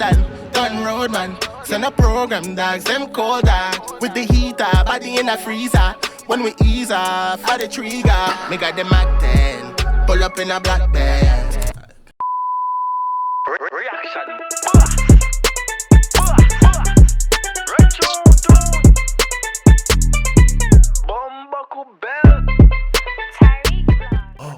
Gun road man, send a program dogs, them cold dog. With the heater, body in a freezer. When we ease off for the trigger, me got the Mac 10, pull up in a black band. Reaction.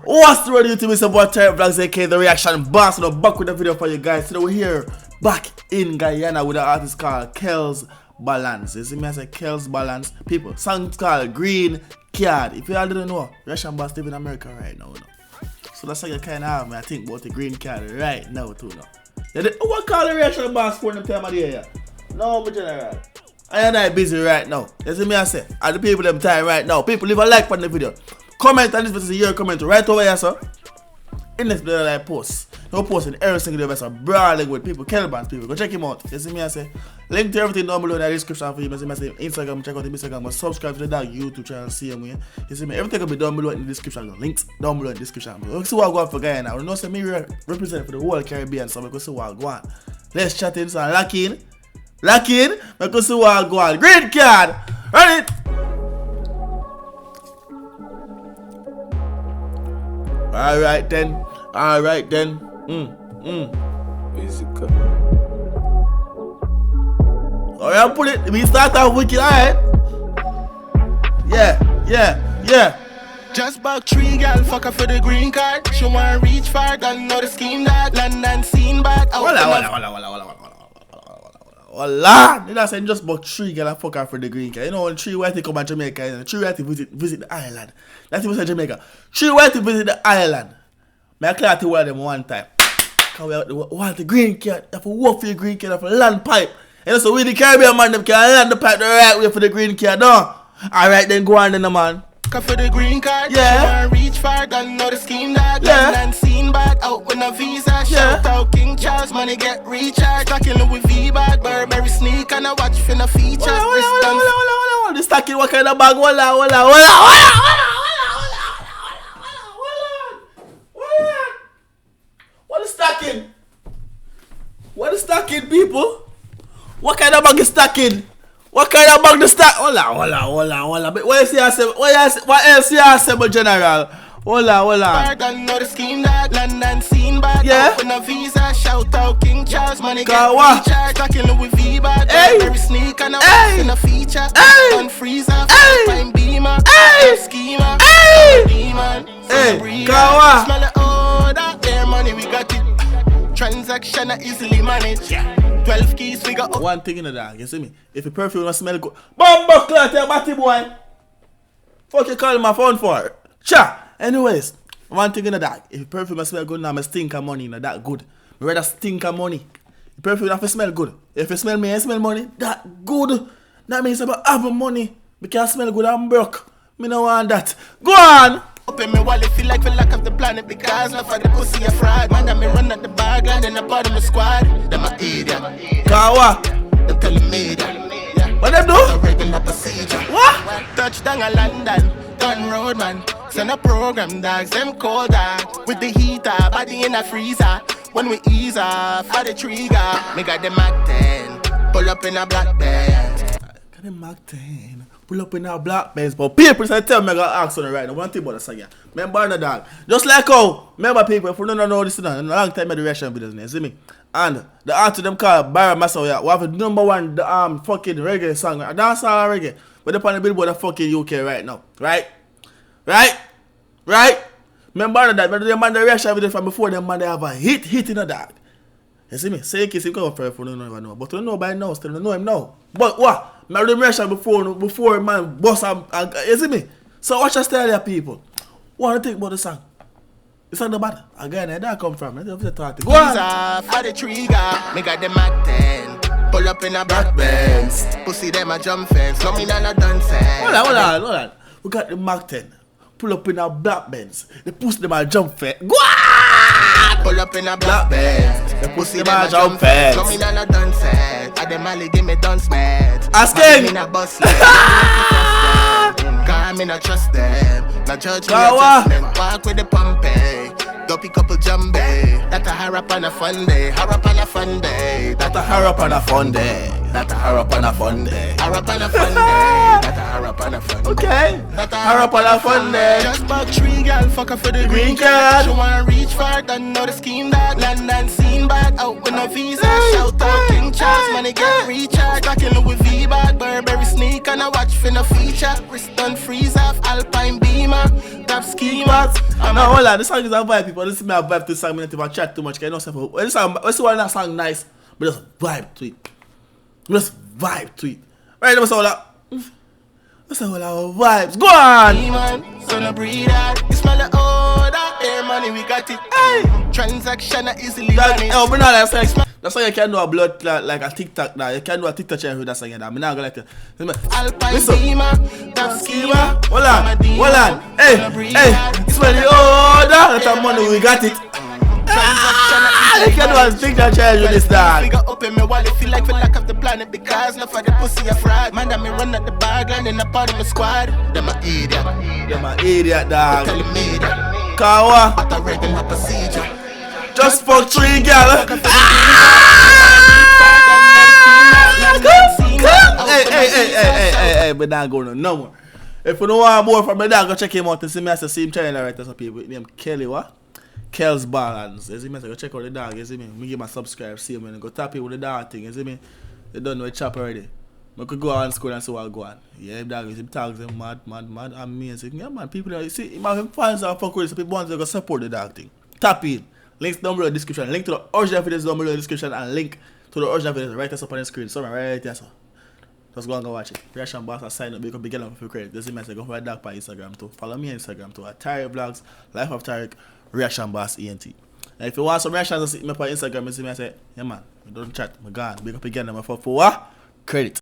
What's the radio to me? It's about Terry Vlogs, aka the reaction boss. So back with the video for you guys. Today we're here back in Guyana with an artist called Kellz Balanz. You see me, I say Kellz Balanz. People, song called Greencard. If you all didn't know, reaction boss live in America right now. So that's how you kind of have me. I think about the Greencard right now too. What call the reaction boss for the time of the year? No, my general. I am busy right now. You see me, I say, and the people them time right now. People leave a like on the video. Comment on this video, your comment right over here, sir. In this video, I post. No posting every single day, so brawling with people, Kellz Balanz people. Go check him out. You see me, I say. Link to everything down below in the description for you. You see me, I say Instagram, check out the Instagram, but subscribe to the dog YouTube channel, see him here. You see me, everything will be down below in the description. Links down below in the description. Let's see what I go on for Guyana. We know say me represent for the whole Caribbean, so we can see what I go on. Let's chat in, so lock in. Lock in, we can see what I go on. Greencard! Run it! Alright then. Musical. Alright, pull it. We start off wicked, alright? Yeah. Just back 3 girl, fuck her for the green card. She wanna reach far, don't know the scheme that. London scene back. Hola. You know saying just about 3 girl and fuck her for the green card. You know when 3 white come to Jamaica and 3 white visit the island. That's what I say Jamaica. 3 white visit the island. I clear to one of them one time. Cause we want the green card. You have to work for your green card, you have to land pipe. And so we the Caribbean man them can land the pipe the right way for the green card, no? Alright then go on then man. For the green card, yeah. She wanna reach far, don't know the scheme that. Yeah. London scene back, out with a visa. Shout out King Charles, money get recharged. Stacking Louis V bag, Burberry sneak, and I watch for the features. Hold the stacking, what kind of bag? What is stacking? What is stacking, people? What kind of bag is stacking? What kind of bag the stack? Hola. But what else you say, my general? Hola. Don't know the scheme that. London scene back, yeah. Open a visa. Shout out King Charles, money get Kawa. recharged. Stacking Louis V bag, Burberry sneak, and I watch for the features. On freezer, time beamer, schema, demon, Kawa. smell it, oh, that their money we got it. Transaction are easily managed. 12 keys figure up. One thing in the dog, you see me? If your perfume don't smell good, bumbo clot your batty boy. Fuck you call my phone for? Cha. Anyways, one thing in the dog, if your perfume don't smell good now, I stink of money, not that good. I rather stink of money. Your perfume have to smell good. If you smell me and smell money, that good. That means about having money. Because I smell good, I'm broke. Me no want that. Go on! Open me wallet, feel like the lack of the planet because not for the pussy a fraud. Man, me run at the bag and then a part of my squad. Them a idiot. Kawa. Them telling me that. What them do? A regular procedure. What? Touchdown a London, gun road man. Send a program dogs, them cold dog. With the heater, body in a freezer. When we ease off for the trigger, me got the Mac 10, pull up in a black band. Got the Mac 10. Pull up in our black bands, but people say tell me I got ask on it right now. One thing about the song, yeah. Remember the dog. Just like how, remember people, if you don't know this, in a long time I the reaction videos, you see me? And the artist them called Barra Massa, yeah, we have a #1 fucking reggae song, a dance all reggae. But they're on the billboard of fucking UK right now. Right? Remember that, but the man the reaction video from before them man they have a hit in the dog. You see me? Say in case you come for you don't know. But you know by now, still don't know him now. But what? I the reaction before man boss and you see me? So watch us tell your people. What do you think about the song? It's not the bad. Again, where that come from? Let's talk. Go on. For the trigger, me got the Mac 10. Pull up in a black Benz. Pussy them a jump fence. No me not done fence. Hold on. We got the Mac 10. Pull up in a black Benz. The pussy them a jump fence. Go on. Pull up in a black Benz. The pussy them a jump fence. No me not done fence. I dem alley give me done smash. Asking. Me not bust them. Cause me not trust them. Not judge me Kawa. adjustment. Walk with the pumpy. Dopey couple jumbe. That That a harp on a fun day, harp on a fun day. That a harp on a fun day. That a harp on a fun day. Harp on a fun day. That a harp on a fun day. Okay. That a Harp on a fun day. Just bought 3 girl, fuck her for the green Greencard. card. She wanna reach far, don't know the scheme that. Land and scene back, out with no visa. Shout out King Charles, money get recharged. Back in Louis V bag, Burberry sneak and a watch for no feature. Wrist done freeze off, Alpine Beamer. Top schemers. No, hold on. This song is a vibe, people. This is me a vibe to this song. I'm not even chat too much. Cause I know stuff. This song, this one that song nice, but just vibe to it. Just vibe to it. Right, let me say all that. Let's say all our vibes. Go on. Man, son of breeder. You smell the odor. Air money, we got it. Hey. Transaction are easily managed. Oh, but now that's why you can do a blood clot like a TikTok now. You can do a TikTok channel with that song. I'm not gonna like it. Alpine Listen. Beamer, top schema. Hold on. Hey, smell the order. That's the money, we got it. You can do a TikTok channel with this dog. Figure up in my wallet, feel like we lack of the planet because enough of the pussy a fraud. Man, that me run at the bag and in a part of my squad. Them a idiot. You're my idiot, dog. Tell me that. Kawa. At a regular procedure. Just fuck 3 girl. Hey, but not going no more. If you don't want more from me, dog, go check him out and see me as the same channel right as a people with name Kelly, what? Kellz Balanz. You see me? So go check out the dog, you see me? Me give my subscribe, see me, and go tap it with the dog thing, you see me? They don't know it chop already. I could go on school and see what go on. Yeah, dog, you see tags them mad, amazing. Yeah, man, people, you see, him have him fans and fuck with it, so people want to go support the dog thing. Tap in. Links down below in the description. Link to the original videos down below in the description and link to the original videos right us up on the screen. So right there, so. Just go and go watch it. Reaction boss, I sign up because begin up for credit. This is me, go for a dog on Instagram too. Follow me on Instagram too. At Tariq Vlogs, Life of Tariq, Reaction Boss ENT. And if you want some reactions, see me on Instagram, you see me, I say, yeah man, don't chat, I'm gone. Big up again, I'm for what? Credit.